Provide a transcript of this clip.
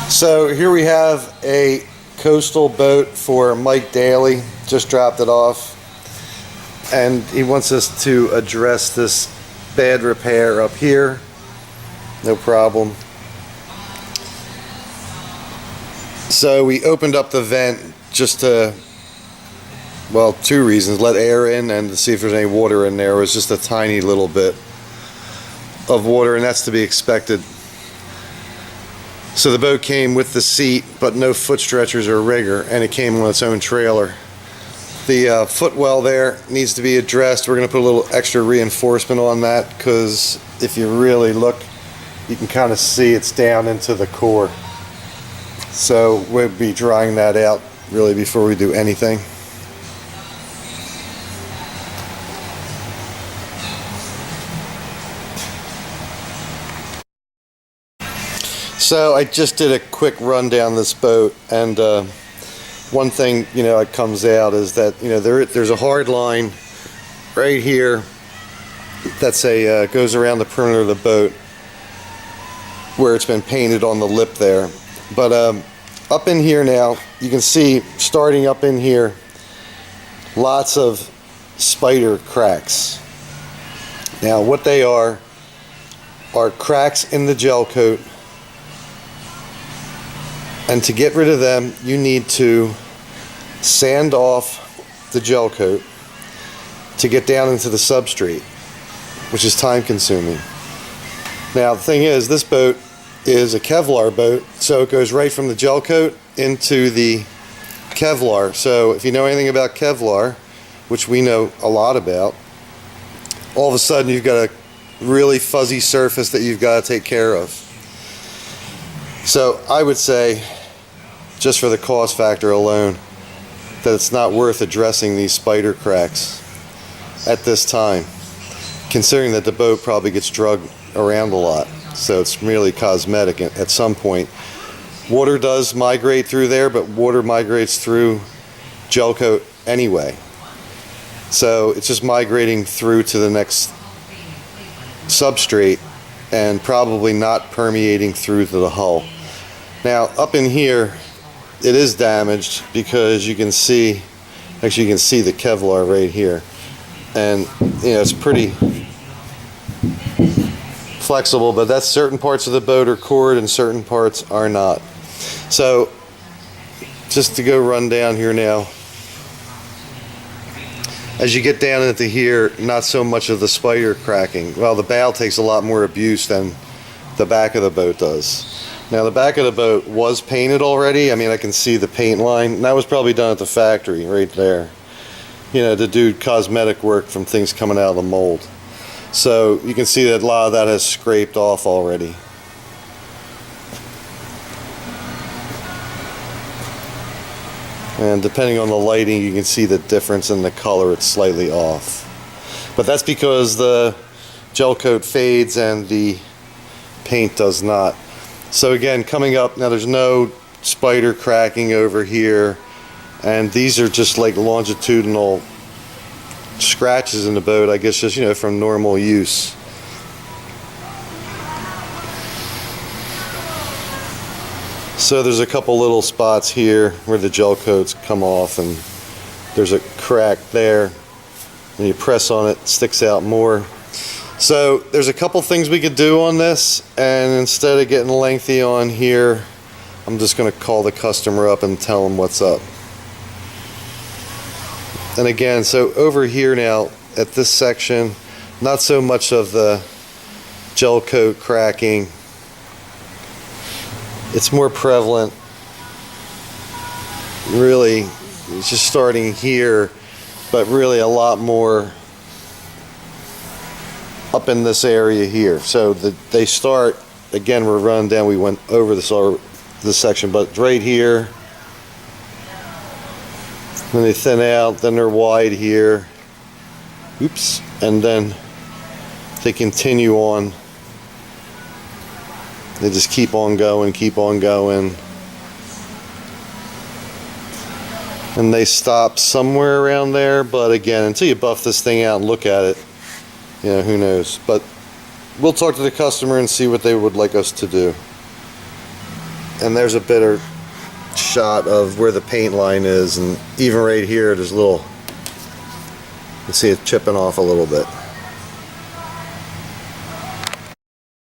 So here we have a coastal boat for Mike Daley. Just dropped it off, and he wants us to address this bad repair up here. No problem. So we opened up the vent just to, well, two reasons: let air in and to see if there's any water in there. It was just a tiny little bit of water, and that's to be expected. So the boat came with the seat, but no foot stretchers or rigger, and it came on its own trailer. The footwell there needs to be addressed. We're going to put a little extra reinforcement on that, because if you really look, you can kind of see it's down into the core. So we'll be drying that out really before we do anything. So I just did a quick run down this boat, and one thing, it comes out is that there's a hard line right here that's goes around the perimeter of the boat where it's been painted on the lip there. But up in here now, you can see, starting up in here, lots of spider cracks. Now what they are cracks in the gel coat. And to get rid of them, you need to sand off the gel coat to get down into the substrate, which is time consuming. Now the thing is, this boat is a Kevlar boat, so it goes right from the gel coat into the Kevlar. So if you know anything about Kevlar, which we know a lot about, all of a sudden you've got a really fuzzy surface that you've got to take care of. So I would say, just for the cost factor alone, that it's not worth addressing these spider cracks at this time, considering that the boat probably gets drugged around a lot. So it's merely cosmetic at some point. Water does migrate through there, but water migrates through gel coat anyway. So it's just migrating through to the next substrate and probably not permeating through to the hull. Now up in here, it is damaged because you can see the Kevlar right here, and it's pretty flexible, but that's certain parts of the boat are cord and certain parts are not. So just to go run down here now, as you get down into here, not so much of the spider cracking. Well, the bow takes a lot more abuse than the back of the boat does. Now the back of the boat was painted already. I mean, I can see the paint line, and that was probably done at the factory right there, to do cosmetic work from things coming out of the mold. So you can see that a lot of that has scraped off already. And depending on the lighting, you can see the difference in the color. It's slightly off, but that's because the gel coat fades and the paint does not. So again, coming up now, there's no spider cracking over here, and these are just like longitudinal scratches in the boat, I guess, just from normal use. So there's a couple little spots here where the gel coats come off, and there's a crack there. When you press on it, it sticks out more. So there's a couple things we could do on this, and instead of getting lengthy on here, I'm just going to call the customer up and tell them what's up. And again, so over here now at this section, not so much of the gel coat cracking. It's more prevalent, really. It's just starting here, but really a lot more up in this area here. So they start, again, we're running down, we went over this section, but right here, then they thin out, then they're wide here, oops, and then they continue on. They just keep on going, and they stop somewhere around there. But again, until you buff this thing out and look at it, who knows. But we'll talk to the customer and see what they would like us to do. And there's a better shot of where the paint line is, and even right here there's a little, you can see it chipping off a little bit.